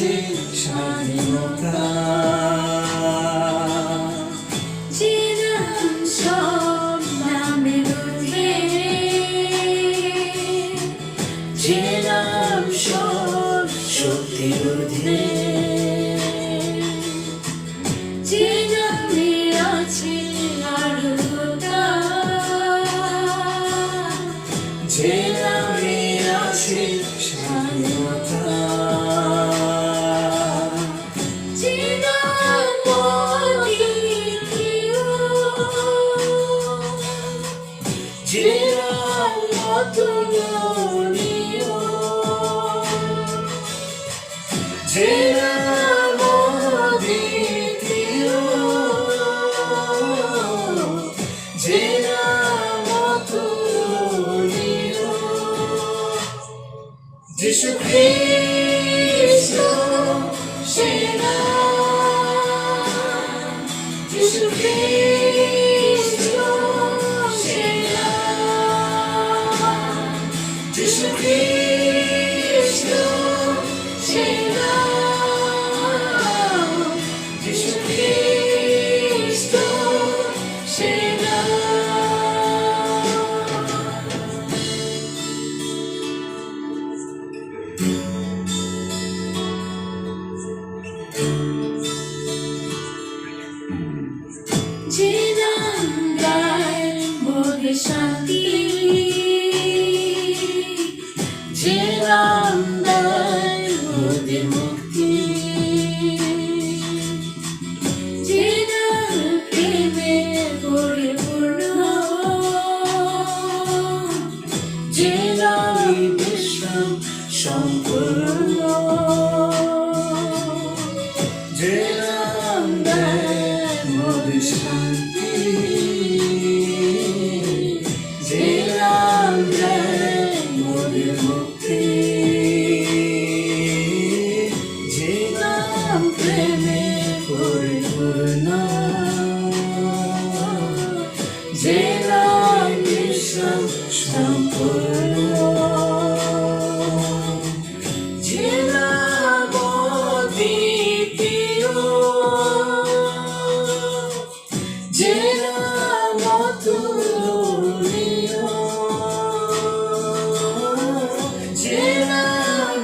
আছে স্বাধীনতা। যে নাম সব নামের ঊর্ধ্বে, যে নাম সব শক্তির ঊর্ধ্বে, যে নামে আছে আরোগ্যতা, যে নামে আছে স্বাধীনতা। যে নাম অদ্বিতীয়, যে নাম অতুলনীয়, যে নাম অদ্বিতীয়, যে নাম অতুলনীয়, যিশু খ্রিস্ট সেই নাম, যিশু খ্রিস্ট সেই নাম, যিশু খ্রিস্ট সেই নাম, যিশু খ্রিস্ট সেই নাম। যে নাম দেয় মোদের শান্তি, যে নাম দেয় মোদের মুক্তি, যে নাম প্রেমে পরিপূর্ণ, যে নাম বিশ্রাম সম্পূর্ণ, যে নাম দেয় মোদের শান্তি, যে নাম দেয় মোদের মুক্তি, যে নাম প্রেমে পরিপূর্ণ, যে নাম বিশ্রাম সম্পূর্ণ, যে নাম অদ্বিতীয়, যে নাম অতুলনীয়, যে নাম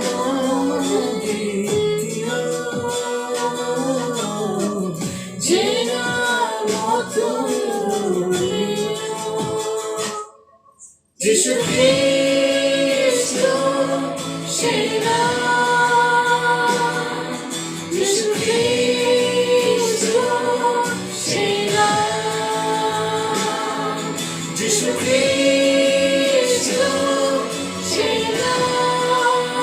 অদ্বিতীয়, যে নাম অতুলনীয়, যিশু খ্রিস্ট সেই নাম, যিশু খ্রিস্ট সেই নাম, যিশু খ্রিস্ট সেই নাম,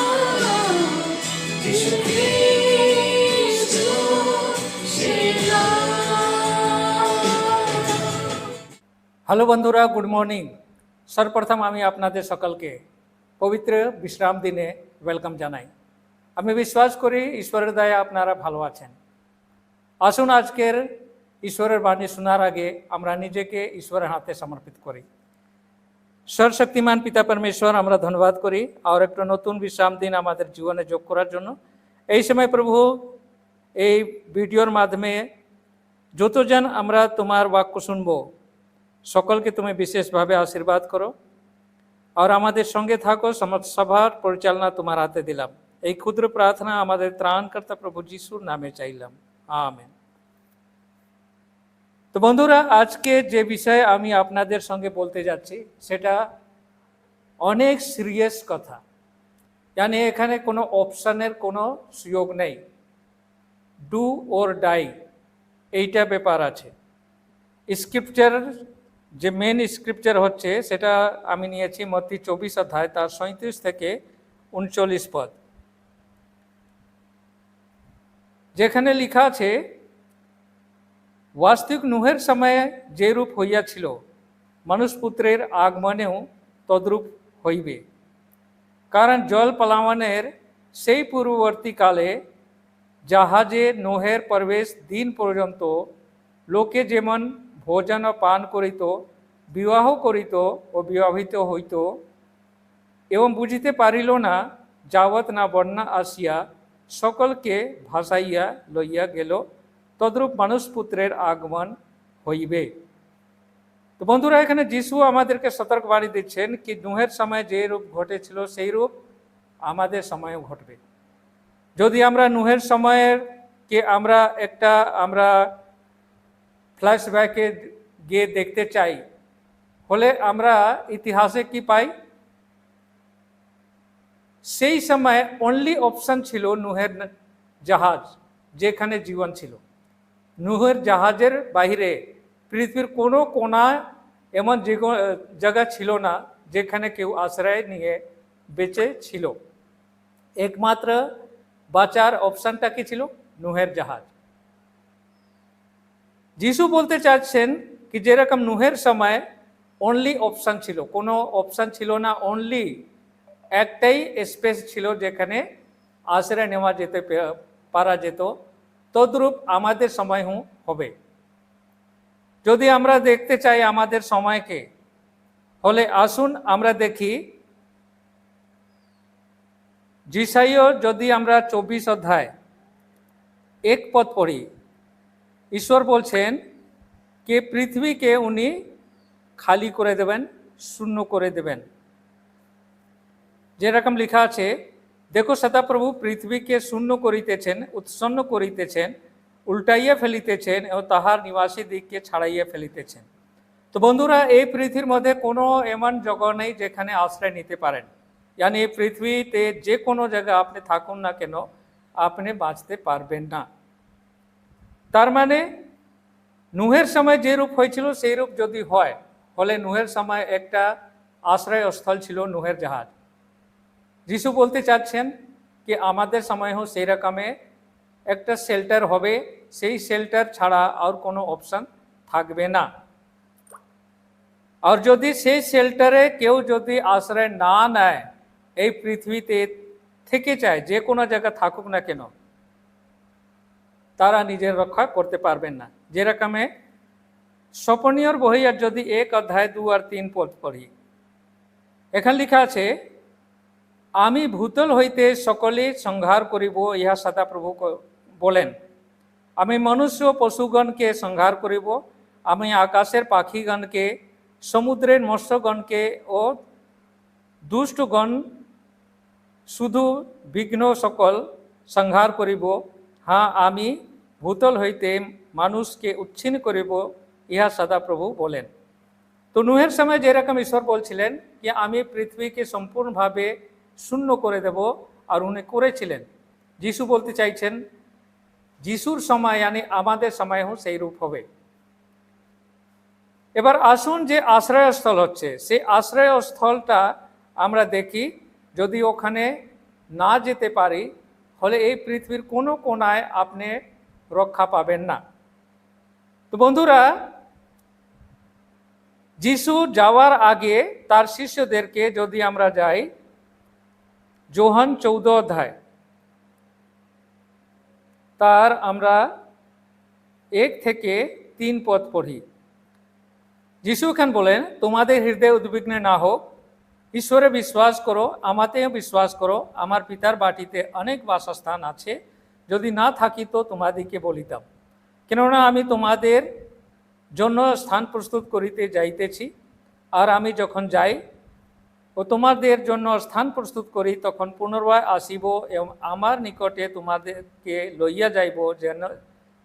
যিশু খ্রিস্ট সেই নাম। হ্যালো বন্ধুরা, গুড মর্নিং। সর্বপ্রথম আমি আপনাদের সকলকে পবিত্র বিশ্রাম দিনে ওয়েলকাম জানাই। আমি বিশ্বাস করি ঈশ্বরের দয়া আপনারা ভালো আছেন। আসুন আজকের ঈশ্বরের বাণী শোনার আগে আমরা নিজেকে ঈশ্বরের হাতে সমর্পিত করি। সর্বশক্তিমান পিতা পরমেশ্বর, আমরা ধন্যবাদ করি আর একটা নতুন বিশ্রাম দিন আমাদের জীবনে যোগ করার জন্য। এই সময় প্রভু, এই ভিডিওর মাধ্যমে যতজন আমরা তোমার বাক্য শুনবো, সকলকে তুমি বিশেষভাবে আশীর্বাদ করো আর আমাদের সঙ্গে থাকো। সমস্ত সভার পরিচালনা তোমার হাতে দিলাম। এই ক্ষুদ্র প্রার্থনা আমাদের ত্রাণকর্তা প্রভু যিশুর নামে চাইলাম, আমেন। তো বন্ধুরা, আজকে যে বিষয়ে আমি আপনাদের সঙ্গে বলতে যাচ্ছি সেটা অনেক সিরিয়াস কথা। মানে এখানে কোনো অপশানের কোনো সুযোগ নেই। ডু ওর ডাই, এইটা ব্যাপার আছে। স্ক্রিপচার যে মেন স্ক্রিপচার হচ্ছে সেটা আমি নিয়েছি মত্তি 24 অধ্যায়, তার 37 থেকে 39 পদ, যেখানে লেখা আছে, বাস্তবিক নুহের সময়ে যে রূপ হইয়াছিল, মনুষ্যপুত্রের আগমনেও তদ্রূপ হইবে। কারণ জল প্লাবনের সেই পূর্ববর্তীকালে জাহাজে নোহের প্রবেশ দিন পর্যন্ত লোকে যেমন ভোজন পান করিত, বিবাহ করিত ও বিবাহিত হইত, এবং বুঝিতে পারিল না যাবৎ না বন্যা আসিয়া সকলকে ভাসাইয়া লইয়া গেল, তদ্রূপ মানুষ পুত্রের আগমন হইবে। তো বন্ধুরা, এখানে যিশু আমাদেরকে সতর্কবাণী দিচ্ছেন কি নুহের সময় যে রূপ ঘটেছিল সেই রূপ আমাদের সময়েও ঘটবে। যদি আমরা নুহের সময়ের কে আমরা ফ্ল্যাশব্যাকে গিয়ে দেখতে চাই, হলে আমরা ইতিহাসে কি পাই? সেই সময় অনলি অপশন ছিল নুহের জাহাজ, যেখানে জীবন ছিল। নুহের জাহাজের বাইরে পৃথিবীর কোনো কোনা এমন জায়গা ছিল না যেখানে কেউ আশ্রয় নিয়ে বেঁচে ছিল। একমাত্র বাঁচার অপশনটা কি ছিল? নুহের জাহাজ। যিশু বলতে চাচ্ছেন কি যেরকম নুহের সময় অনলি অপশন ছিল, কোনো অপশন ছিল না, অনলি একটাই স্পেস ছিল যেখানে আশ্রয় নেওয়া যেতে পারা যেত, তদ্রূপ আমাদের সময় হবে। যদি আমরা দেখতে চাই আমাদের সময়কে, হলে আসুন আমরা দেখি যিশাইয় যদি আমরা 24 অধ্যায় 1 পদ পড়ি, ঈশ্বর বলছেন যে পৃথিবীকে উনি খালি করে দেবেন, শূন্য করে দেবেন। যেরকম লেখা আছে, দেখো সদাপ্রভু পৃথিবীকে শূন্য করিতেছেন, উৎসন্ন করিতেছেন, উল্টাইয়া ফেলিতেছেন এবং তাহার নিবাসী দিককে ছাড়াইয়া ফেলিতেছেন। তো বন্ধুরা, এই পৃথিবীর মধ্যে কোনো এমন জায়গা নেই যেখানে আশ্রয় নিতে পারেন। यानी এই পৃথিবীতে যে কোনো জায়গায় আপনি থাকুন না কেন, আপনি বাঁচতে পারবেন না। তার মানে নুহের সময় যে রূপ হয়েছিল সেই রূপ যদি হয়, হলে নুহের সময় একটা আশ্রয়স্থল ছিল নুহের জাহাজ। যিশু বলতে চাচ্ছেন কি আমাদের সময়ও সেই রকমে একটা শেল্টার হবে, সেই শেল্টার ছাড়া আর কোনো অপশন থাকবে না। আর যদি সেই শেল্টারে কেউ যদি আশ্রয় না নেয়, এই পৃথিবীতে থেকে চায় যে কোনো জায়গায় থাকুক না কেন, তারা নিজের রক্ষা করতে পারবেন না। যেরকমে স্বপনীয়র বই আর যদি 1 অধ্যায় 2 আর 3 পদ পড়ি, এখানে লেখা আছে, আমি ভূতল হইতে সকলে সংহার করিব, ইহা সদাপ্রভু বলেন। আমি মনুষ্য পশুগণকে সংহার করিব, আমি আকাশের পাখিগণকে, সমুদ্রের মৎস্যগণকে ও দুষ্টগণ শুধু বিঘ্ন সকল সংহার করিব। হ্যাঁ, আমি ভূতল হইতে মানুষকে উচ্ছিন্ন করিব, ইহা সদাপ্রভু বলেন। তো নুহের সময় যেরকম ঈশ্বর বলছিলেন যে আমি পৃথিবীকে সম্পূর্ণভাবে শূন্য করে দেব, আর উনি করেছিলেন। যিশু বলতে চাইছেন যিশুর সময় यानी আমাদের সময়ও সেই রূপ হবে। এবার আসুন যে আশ্রয়স্থল হচ্ছে, সেই আশ্রয়স্থলটা আমরা দেখি। যদি ওখানে না যেতে পারি, হলে এই পৃথিবীর কোনো কোনায় আপনি রক্ষা পাবেন না। তো বন্ধুরা, যিশু যাওয়ার আগে তার শিষ্যদেরকে যদি আমরা যাই যোহান 14 অধ্যায়, তার আমরা 1 থেকে 3 পদ পড়ি। যিশু খান বলেন, তোমাদের হৃদয় উদ্বিগ্ন না হোক, ঈশ্বরে বিশ্বাস করো, আমাতেও বিশ্বাস করো। আমার পিতার বাটিতে অনেক বাসস্থান আছে, যদি না থাকি তো তোমাদেরকে বলিতাম। কেননা আমি তোমাদের জন্য স্থান প্রস্তুত করিতে যাইতেছি। আর আমি যখন যাই ও তোমাদের জন্য স্থান প্রস্তুত করি, তখন পুনরায় আসিব এবং আমার নিকটে তোমাদেরকে লইয়া যাইব,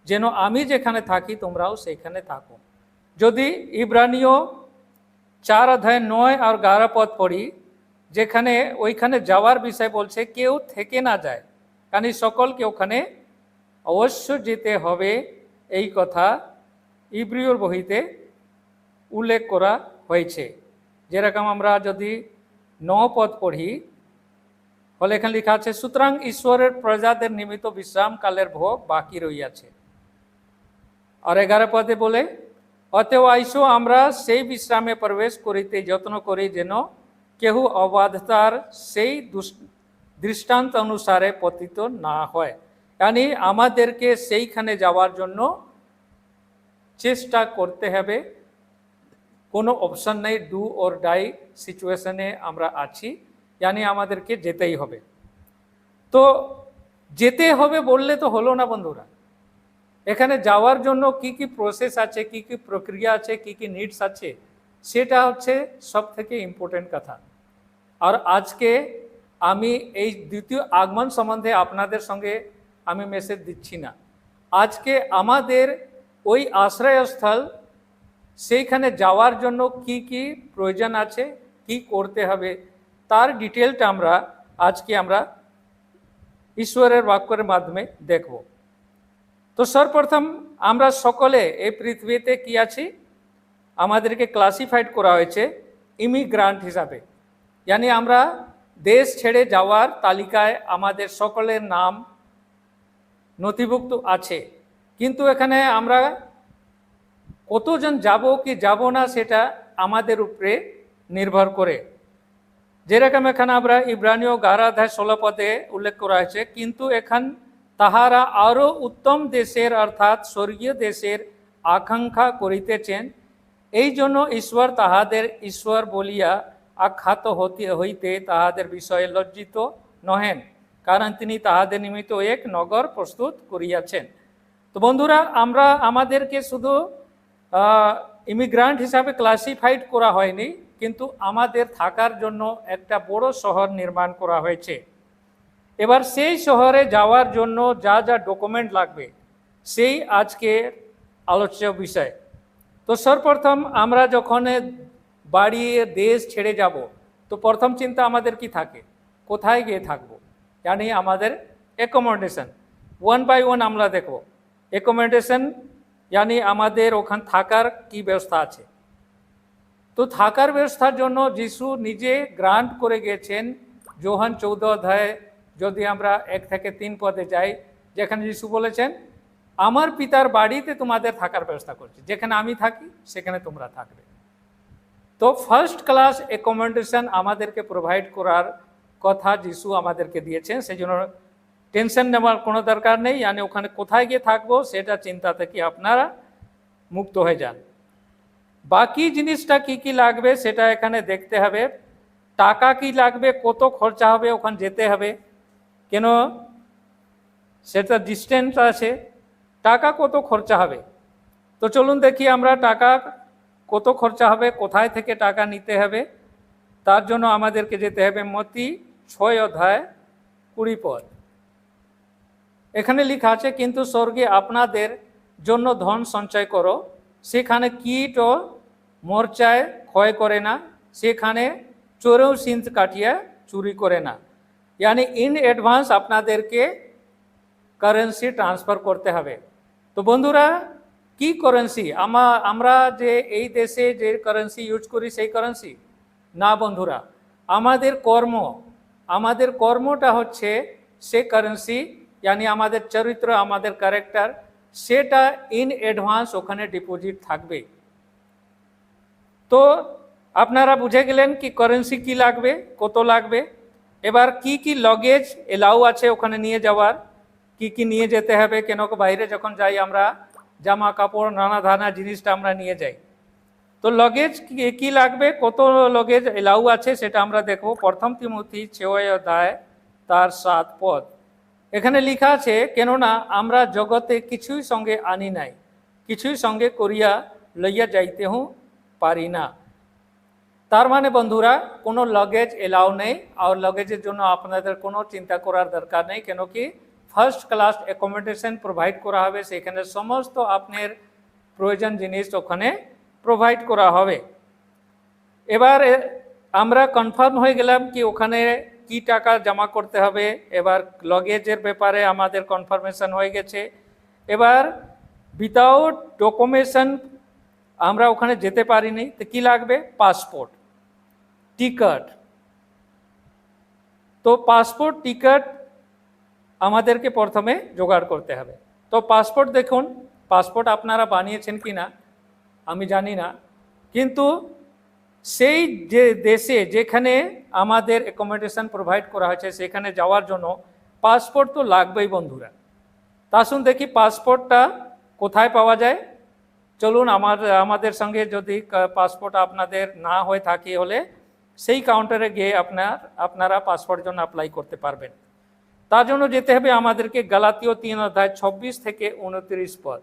যেন আমি যেখানে থাকি তোমরাও সেখানে থাকো। যদি ইব্রানীয় 4 অধ্যায় 9 আর 11 পদ পড়ি, যেখানে ওইখানে যাওয়ার বিষয় বলছে কেউ থেকে না যায়, কারণ সকলকে ওখানে অবশ্য যেতে হবে, এই কথা ইব্রিয়র বইতে উল্লেখ করা হয়েছে। যেরকম আমরা যদি 9 পদ পড়ি, হলে এখানে লেখা আছে, সুতরাং ঈশ্বরের প্রজাদের নিমিত্ত বিশ্রামকালের ভোগ বাকি রইয়াছে। আর 11 পদে বলে, অতএব আইসো আমরা সেই বিশ্রামে প্রবেশ করিতে যত্ন করি, যেন কেহ অবাধ্যতার সেই দৃষ্টান্ত অনুসারে পতিত না হয়। यानी আমাদেরকে সেইখানে যাওয়ার জন্য চেষ্টা করতে হবে, কোনো অপশন নেই, ডু অর ডাই সিচুয়েশনে আমরা আছি, यानी আমাদেরকে যেতেই হবে। তো যেতে হবে বললে তো হলো না বন্ধুরা। এখানে যাওয়ার জন্য কি কি প্রসেস আছে, কি কি প্রক্রিয়া আছে, কি কি নিডস আছে, সেটা হচ্ছে সব থেকে ইম্পর্টেন্ট কথা। আর আজকে আমি এই দ্বিতীয় আগমন সম্বন্ধে আপনাদের সঙ্গে আমি মেসেজ দিচ্ছি না। আজকে আমাদের ওই আশ্রয়স্থল, সেইখানে যাওয়ার জন্য কি কি প্রয়োজন আছে, কি করতে হবে, তার ডিটেলটা আজকে আমরা ঈশ্বরের বাক্যের মাধ্যমে দেখব। তো সর্বপ্রথম আমরা সকলে এই পৃথিবীতে কি আছি, আমাদেরকে ক্লাসিফাইড করা হয়েছে ইমিগ্রান্ট হিসাবে। यानी আমরা দেশ ছেড়ে যাওয়ার তালিকায় আমাদের সকলের নাম নথিভুক্ত আছে। কিন্তু এখানে আমরা কতজন যাব কি যাব না সেটা আমাদের উপরে নির্ভর করে। যেরকম এখানে আমরা ইব্রানীয় 11:16 পদে উল্লেখ করা হয়েছে, কিন্তু এখন তাহারা আরও উত্তম দেশের অর্থাৎ স্বর্গীয় দেশের আকাঙ্ক্ষা করিতেছেন, এই জন্য ঈশ্বর তাহাদের ঈশ্বর বলিয়া আখ্যাত হইতে তাহাদের বিষয়ে লজ্জিত নহেন, কারণ তিনি তাহাদের নিমিত্ত এক নগর প্রস্তুত করিয়াছেন। তো বন্ধুরা, আমরা আমাদেরকে শুধু ইমিগ্রান্ট হিসাবে ক্লাসিফাইড করা হয়নি, কিন্তু আমাদের থাকার জন্য একটা বড় শহর নির্মাণ করা হয়েছে। এবার সেই শহরে যাওয়ার জন্য যা যা ডকুমেন্ট লাগবে সেই আজকে আলোচ্য বিষয়। তো সর্বপ্রথম আমরা যখন বাড়ি দেশ ছেড়ে যাব, তো প্রথম চিন্তা আমাদের কি থাকে, কোথায় গিয়ে থাকবো, জানি আমাদের অ্যাকোমোডেশন। 1 বাই 1 আমরা দেখব। অ্যাকোমোডেশন यानी আমাদের ওখানে থাকার কি ব্যবস্থা আছে। তো থাকার ব্যবস্থার জন্য যিশু নিজে গ্রান্ট করে গেছেন। যোহান 14 অধ্যায়ে যদি আমরা 1 থেকে 3 পদে যাই, যেখানে যিশু বলেছেন, আমার পিতার বাড়িতে তোমাদের থাকার ব্যবস্থা করছি, যেখানে আমি থাকি সেখানে তোমরা থাকবে। তো ফার্স্ট ক্লাস অ্যাকোমোডেশন আমাদেরকে প্রোভাইড করার কথা যিশু আমাদেরকে দিয়েছেন, সেই জন্য টেনশন নেওয়ার কোনো দরকার নেই। यानी ওখানে কোথায় গিয়ে থাকবো সেটা চিন্তা থেকে আপনারা মুক্ত হয়ে যান। বাকি জিনিসটা কি কি লাগবে সেটা এখানে দেখতে হবে। টাকা কি লাগবে, কত খরচা হবে ওখানে যেতে হবে, কেন সেটা ডিস্টেন্স আছে, টাকা কত খরচা হবে। তো চলুন দেখি আমরা টাকা কত খরচা হবে, কোথায় থেকে টাকা নিতে হবে। তার জন্য আমাদেরকে যেতে হবে মত্তি 6 অধ্যায় 20 পদ। এখানে লেখা আছে, কিন্তু স্বর্গে আপনাদের জন্য ধন সঞ্চয় করো, সেখানে কীট ও মরচায় ক্ষয় করে না, সেখানে চোরেও সিঁধ কাটিয়া চুরি করে না। यानी ইন অ্যাডভান্স আপনাদেরকে কারেন্সি ট্রান্সফার করতে হবে। তো বন্ধুরা, কি কারেন্সি, আমরা যে এই দেশে যে কারেন্সি ইউজ করি সেই কারেন্সি না বন্ধুরা, আমাদের কর্মটা হচ্ছে সে কারেন্সি। यानी আমাদের চরিত্র, আমাদের ক্যারেক্টার, সেটা ইন অ্যাডভান্স ওখানে ডিপোজিট থাকবে। তো আপনারা বুঝে গেলেন কি কারেন্সি কি লাগবে, কত লাগবে। এবার কি কি লগেজ এলাও আছে ওখানে নিয়ে যাওয়ার, কি কি নিয়ে যেতে হবে, কেন বাইরে যখন যাই আমরা জামা কাপড় নানা ধানা জিনিসটা আমরা নিয়ে যাই। তো লগেজ কি লাগবে, কত লগেজ এলাও আছে সেটা আমরা দেখব। প্রথম তিমোথী 6 অধ্যায় তার 7 পদ। এখানে লেখা আছে, কেননা আমরা জগতে কিছুই সঙ্গে আনি নাই, কিছুই সঙ্গে করিয়া লইয়া যাইতে পারি না। তার মানে বন্ধুরা, কোনো লগেজ এলাও নেই, আর লগেজের জন্য আপনাদের কোনো চিন্তা করার দরকার নেই, কেন কি ফার্স্ট ক্লাস অ্যাকোমোডেশন প্রোভাইড করা হবে, সেখানে সমস্ত আপনার প্রয়োজন জিনিস ওখানে প্রোভাইড করা হবে। এবার আমরা কনফার্ম হয়ে গেলাম কি ওখানে কি টাকা জমা করতে হবে। এবার লগেজের ব্যাপারে আমাদের কনফার্মেশন হয়ে গেছে। এবার উইদাউট ডকুমেন্টেশন আমরা ওখানে যেতে পারিনি। তো কি লাগবে, পাসপোর্ট, টিকিট। তো পাসপোর্ট টিকিট আমাদেরকে প্রথমে জোগাড় করতে হবে। তো পাসপোর্ট দেখুন, পাসপোর্ট আপনারা বানিয়েছেন কি না আমি জানি না, কিন্তু সেই যে দেশে যেখানে আমাদের অ্যাকোমোডেশন প্রোভাইড করা হয়েছে সেখানে যাওয়ার জন্য পাসপোর্ট তো লাগবেই বন্ধুরা। তা আসুন দেখি পাসপোর্টটা কোথায় পাওয়া যায়। চলুন আমাদের সঙ্গে যদি পাসপোর্ট আপনাদের না হয়ে থাকে হলে সেই কাউন্টারে গিয়ে আপনারা পাসপোর্টের জন্য অ্যাপ্লাই করতে পারবেন। তার জন্য যেতে হবে আমাদেরকে গালাতীয় 3:26 থেকে 29 পদ।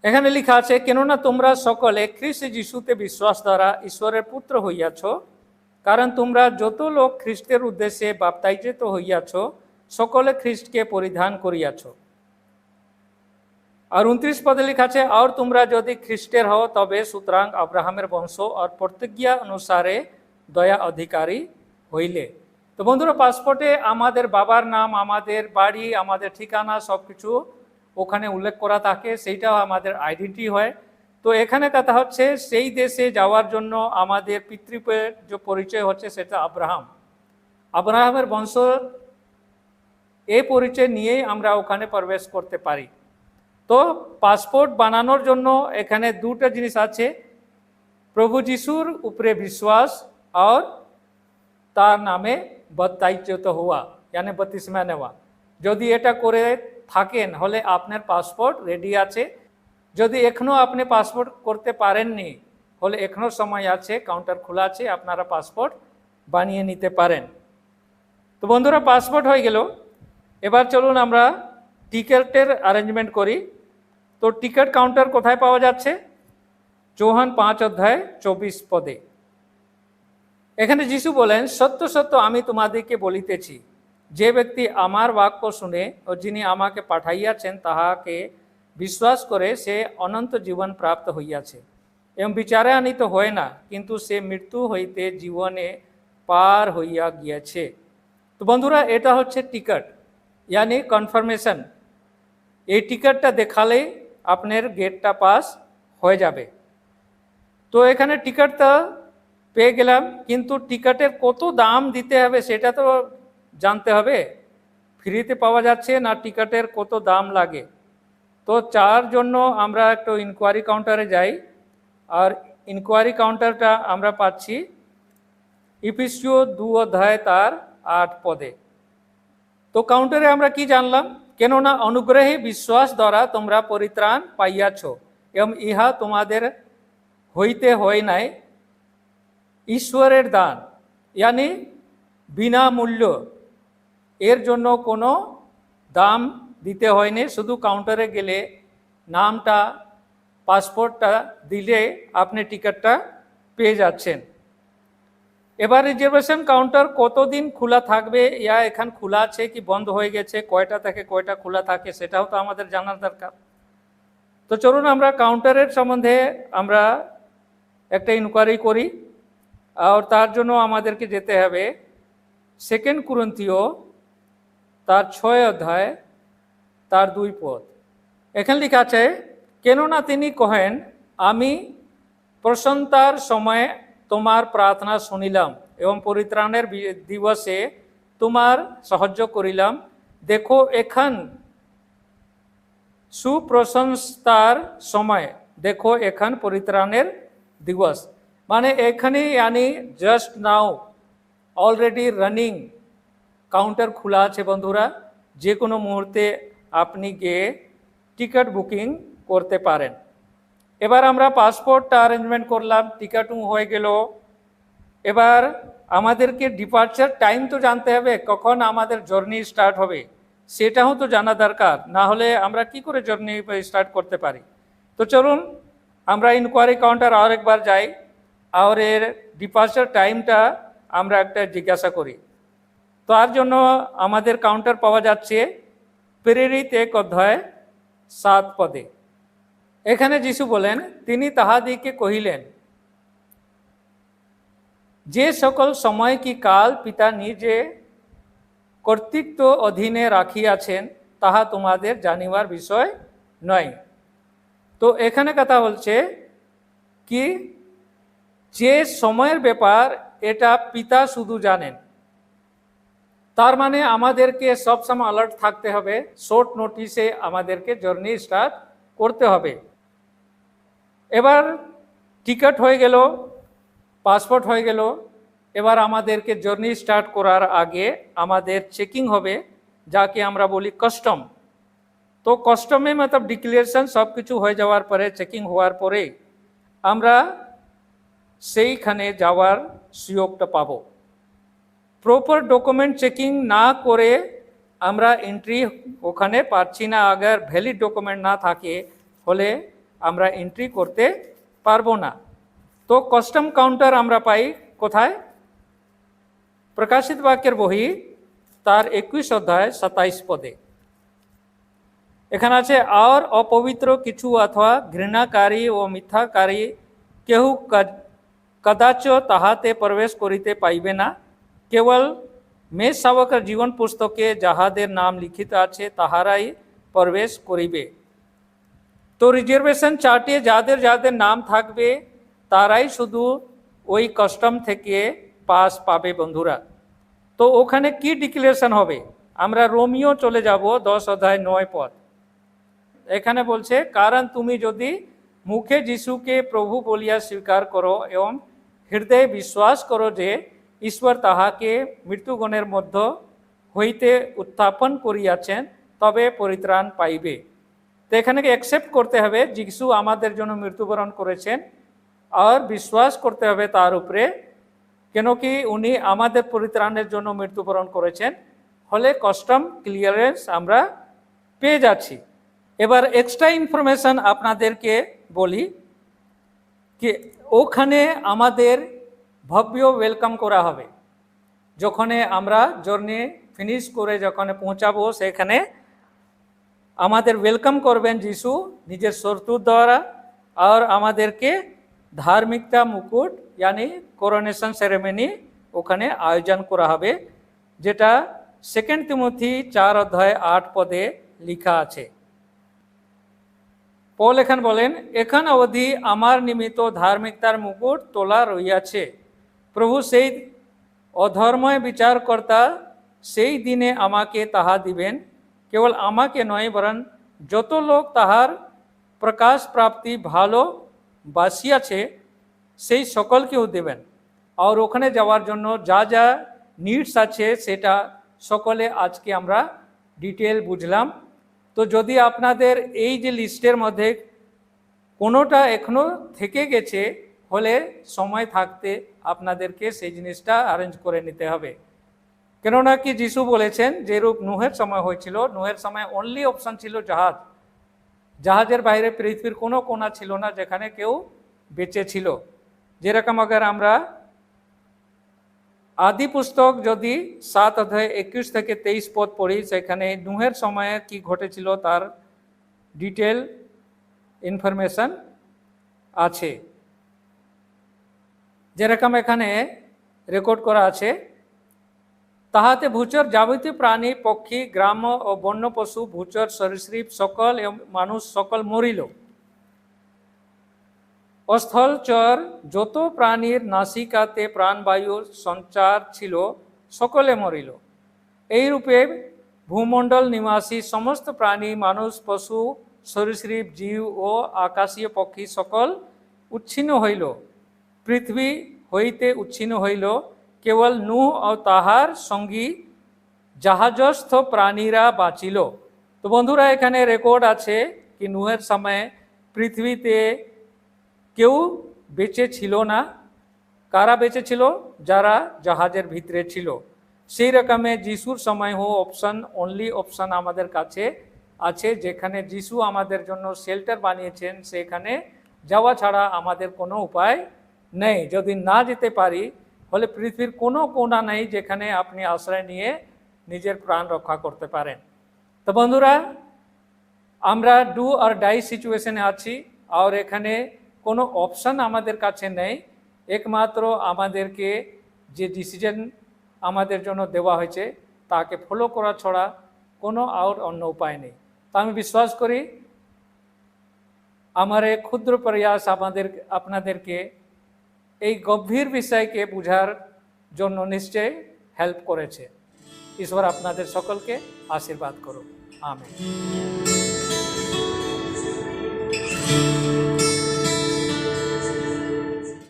এখানে লেখা আছে, কেননা তোমরা সকলে খ্রিস্ট যিশুতে বিশ্বাস দ্বারা ঈশ্বরের পুত্র হইয়াছ, কারণ তোমরা যত লোক খ্রিস্টের উদ্দেশ্যে বাপ্তাইজিত হইয়াছ, সকলে খ্রিস্টকে পরিধান করিয়াছ। আর 29 পদে লেখা আছে, আর তোমরা যদি খ্রিস্টের হও তবে সুতরাং আব্রাহামের বংশ আর প্রতিজ্ঞা অনুসারে দয়া অধিকারী হইলে। তো বন্ধুরা, পাসপোর্টে আমাদের বাবার নাম, আমাদের বাড়ি, আমাদের ঠিকানা সবকিছু ওখানে উল্লেখ করা থাকে, সেইটাও আমাদের আইডেন্টি হয়। তো এখানে কথা হচ্ছে সেই দেশে যাওয়ার জন্য আমাদের পিতৃপের যে পরিচয় হচ্ছে সেটা আব্রাহামের বংশ, এই পরিচয় নিয়েই আমরা ওখানে প্রবেশ করতে পারি। তো পাসপোর্ট বানানোর জন্য এখানে দুটো জিনিস আছে, প্রভু যিশুর উপরে বিশ্বাস আর তার নামে বপ্তাইজিত হওয়া, यानी বপ্তিস্মা নেওয়া। যদি এটা করে থাকেন হলে আপনার পাসপোর্ট রেডি আছে। যদি এখনো আপনি পাসপোর্ট করতে পারেননি হলে এখনো সময় আছে, কাউন্টার খোলা আছে, আপনারা পাসপোর্ট বানিয়ে নিতে পারেন। তো বন্ধুরা, পাসপোর্ট হয়ে গেল, এবার চলুন আমরা টিকিটের অ্যারেঞ্জমেন্ট করি। তো টিকিট কাউন্টার কোথায় পাওয়া যাচ্ছে? যোহান 5:24 পদে। এখানে যিশু বলেন, সত্য সত্য আমি তোমাদেরকে বলিতেছি, যে ব্যক্তি আমার বাক্য শুনে ও যিনি আমাকে পাঠাইয়াছেন তাহাকে বিশ্বাস করে সে অনন্ত জীবন প্রাপ্ত হইয়াছে এবং বিচারে আনিত হয় না, কিন্তু সে মৃত্যু হইতে জীবনে পার হইয়া গিয়াছে। তো বন্ধুরা, এটা হচ্ছে টিকিট, यानी কনফার্মেশন। এই টিকিটটা দেখালেই আপনার গেটটা পাস হয়ে যাবে। তো এখানে টিকিটটা পেয়ে গেলাম, কিন্তু টিকিটের কত দাম দিতে হবে সেটা তো জানতে হবে। ফ্রিতে পাওয়া যাচ্ছে না, টিকিটের কত দাম লাগে। তো তার জন্য আমরা একটু ইনকোয়ারি কাউন্টারে যাই, আর ইনকোয়ারি কাউন্টারটা আমরা পাচ্ছি ইফিসিও 2:8 পদে। তো কাউন্টারে আমরা কি জানলাম? কেননা অনুগ্রহে বিশ্বাস দ্বারা তোমরা পরিত্রাণ পাইয়াছ এবং ইহা তোমাদের হইতে হয় নাই, ঈশ্বরের দান, यानी বিনামূল্য। এর জন্য কোনো দাম দিতে হয়নি, শুধু কাউন্টারে গেলে নামটা, পাসপোর্টটা দিলে আপনি টিকিটটা পেয়ে যাচ্ছেন। এবার রিজার্ভেশন কাউন্টার কতদিন খোলা থাকবে, ইয়া এখান খোলা আছে কি বন্ধ হয়ে গেছে, কয়টা থেকে কয়টা খোলা থাকে সেটাও তো আমাদের জানার দরকার। তো চলুন আমরা কাউন্টারের সম্বন্ধে আমরা একটা ইনকোয়ারি করি। আর তার জন্য আমাদেরকে যেতে হবে 2 কুরিন্থীয় তার 6 অধ্যায় তার 2 পদ। এখানে লেখা আছে, কেননা তিনি কহেন, আমি প্রসন্নতার সময় তোমার প্রার্থনা শুনিলাম এবং পরিত্রাণের দিবসে তোমার সাহায্য করিলাম। দেখো এখন সুপ্রশংসার সময়, দেখো এখন পরিত্রাণের দিবস। মানে এখানে यानी just now, already running counter খোলা আছে বন্ধুরা, যে কোনো মুহূর্তে আপনি গিয়ে টিকিট বুকিং করতে পারেন। এবার আমরা পাসপোর্টটা অ্যারেঞ্জমেন্ট করলাম, টিকিটও হয়ে গেল। এবার আমাদেরকে ডিপার্চার টাইম তো জানতে হবে, কখন আমাদের জার্নি স্টার্ট হবে সেটাও তো জানা দরকার, না হলে আমরা কি করে জার্নি স্টার্ট করতে পারি। তো চলুন আমরা ইনকোয়ারি কাউন্টার আরেকবার যাই, আর এর ডিপার্চার টাইমটা আমরা একটা জিজ্ঞাসা করি। তার জন্য আমাদের কাউন্টার পাওয়া যাচ্ছে প্রেরিত 1:7 পদে। এখানে যিশু বলেন, তিনি তাহাদিকে কহিলেন, যে সকল সময় কি কাল পিতা নিজে কর্তৃত্ব অধীনে রাখিয়াছেন তাহা তোমাদের জানিবার বিষয় নয়। তো এখানে কথা বলছে কি, যে সময়ের ব্যাপার এটা পিতা শুধু জানেন। তার মানে আমাদেরকে সবসময় অ্যালার্ট থাকতে হবে, শর্ট নোটিসে আমাদেরকে জার্নি স্টার্ট করতে হবে। এবার টিকিট হয়ে গেল, পাসপোর্ট হয়ে গেল। এবার আমাদেরকে জার্নি স্টার্ট করার আগে আমাদের চেকিং হবে, যাকে আমরা বলি কাস্টম। তো কাস্টমে মতলব ডিক্লারেশন সব কিছু হয়ে যাওয়ার পরে, চেকিং হওয়ার পরে আমরা সেইখানে যাওয়ার সুযোগটা পাবো। প্রপার ডকুমেন্ট চেকিং না করে আমরা এন্ট্রি ওখানে পাচ্ছি না, আগার ভ্যালিড ডকুমেন্ট না থাকে হলে আমরা এন্ট্রি করতে পারবো না। তো কাস্টম কাউন্টার আমরা পাই কোথায়? প্রকাশিত বাক্যের বই তার 21 অধ্যায় 27 পদে। এখানে আছে, আর অপবিত্র কিছু অথবা ঘৃণাকারী ও মিথ্যাকারী কেউ কদাচ তাহাতে প্রবেশ করিতে পাইবে না, কেবল মেষ শাবকের জীবন পুস্তকে যাহাদের নাম লিখিত আছে তাহারাই প্রবেশ করিবে। তো রিজার্ভেশন চার্টে যাদের যাদের নাম থাকবে তারাই শুধু ওই কাস্টম থেকে পাস পাবে বন্ধুরা। তো ওখানে কি ডিক্লারেশন হবে? আমরা রোমিও চলে যাব 10 অধ্যায় 9 পদ। এখানে বলছে, কারণ তুমি যদি মুখে যিশুকে প্রভু বলিয়া স্বীকার করো এবং হৃদয়ে বিশ্বাস করো যে ঈশ্বর তাহাকে মৃত্যুগণের মধ্য হইতে উত্থাপন করিয়াছেন, তবে পরিত্রাণ পাইবে। তো এখানে অ্যাকসেপ্ট করতে হবে যিশু আমাদের জন্য মৃত্যুবরণ করেছেন, আর বিশ্বাস করতে হবে তার উপরে, কেন কি উনি আমাদের পরিত্রাণের জন্য মৃত্যুবরণ করেছেন। হলে কাস্টম ক্লিয়ারেন্স আমরা পেয়ে যাচ্ছি। এবার এক্সট্রা ইনফরমেশন আপনাদেরকে বলি কি ওখানে আমাদের ভব্য ওয়েলকাম করা হবে। যখন আমরা জার্নি ফিনিশ করে যখন পৌঁছাবো সেখানে আমাদের ওয়েলকাম করবেন যিশু নিজের শত্রুর দ্বারা, আর আমাদেরকে ধার্মিকতা মুকুট यानी কোরোনেশন সেরেমনি ওখানে আয়োজন করা হবে, যেটা 2 তিমোথী 4 অধ্যায় 8 পদে লেখা আছে। পল এখানে বলেন, এখন অবধি আমার নিমিত্ত ধার্মিকতার মুকুট তোলা রইয়াছে, প্রভু সেই অধর্ময় বিচারকর্তা সেই দিনে আমাকে তাহা দিবেন, কেবল আমাকে নয় বরং যত লোক তাহার প্রকাশ প্রাপ্তি ভালো বাসিয়াছে সেই সকলকেও দেবেন। আর ওখানে যাওয়ার জন্য যা যা নিডস আছে সেটা সকলে আজকে আমরা ডিটেল বুঝলাম। তো যদি আপনাদের এই যে লিস্টের মধ্যে কোনোটা এখনো থেকে গেছে হলে সময় থাকতে আপনাদেরকে সেই জিনিসটা অ্যারেঞ্জ করে নিতে হবে। কেননা কি যিশু বলেছেন যেরূপ নুহের সময় হয়েছিল, নুহের সময় অনলি অপশন ছিল জাহাজ, জাহাজের বাইরে পৃথিবীর কোনো কোণা ছিল না যেখানে কেউ বেঁচে ছিল। যেরকম আগার আমরা আদি পুস্তক যদি 7 অধ্যায় 21 থেকে 23 পদ পড়ি, সেখানে নুহের সময়ে কি ঘটেছিল তার ডিটেল ইনফরমেশন আছে। যেরকম এখানে রেকর্ড করা আছে, তাহাতে ভূচর যাবতীয় প্রাণী পক্ষী গ্রাম্য ও বন্য পশু ভূচর সরীসৃপ সকল এবং মানুষ সকল মরিল। স্থলচর যত প্রাণীর নাসিকাতে প্রাণবায়ুর সঞ্চার ছিল সকলে মরিল। এইরূপে ভূমণ্ডল নিবাসী সমস্ত প্রাণী মানুষ পশু সরীসৃপ জীব ও আকাশীয় পক্ষী সকল উচ্ছিন্ন হইল, পৃথিবী হইতে উচ্ছিন্ন হইল, কেবল নূহ ও তাহার সঙ্গী জাহাজস্থ প্রাণীরা বাঁচিল। তো বন্ধুরা এখানে রেকর্ড আছে কি নূহের সময় পৃথিবীতে কেউ বেঁচে ছিল না। কারা বেঁচে ছিল? যারা জাহাজের ভিতরে ছিল। সেই রকমে যিশুর সময় অপশন অনলি অপশন আমাদের কাছে আছে, যেখানে যিশু আমাদের জন্য শেল্টার বানিয়েছেন, সেখানে যাওয়া ছাড়া আমাদের কোনো উপায় নেই। যদি না যেতে পারি হলে পৃথিবীর কোনো কোণা নেই যেখানে আপনি আশ্রয় নিয়ে নিজের প্রাণ রক্ষা করতে পারেন। তো বন্ধুরা আমরা ডু আর ডাই সিচুয়েশনে আছি, আর এখানে কোনো অপশন আমাদের কাছে নেই। একমাত্র আমাদেরকে যে ডিসিশন আমাদের জন্য দেওয়া হয়েছে তাকে ফলো করা ছাড়া কোনো আর অন্য উপায় নেই। তো আমি বিশ্বাস করি আমার এই ক্ষুদ্র প্রয়াস আপনাদেরকে এই গভীর বিষয়কে বোঝার জন্য নিশ্চয় হেল্প করেছে। ঈশ্বর আপনাদের সকলকে আশীর্বাদ করুন। আমেন।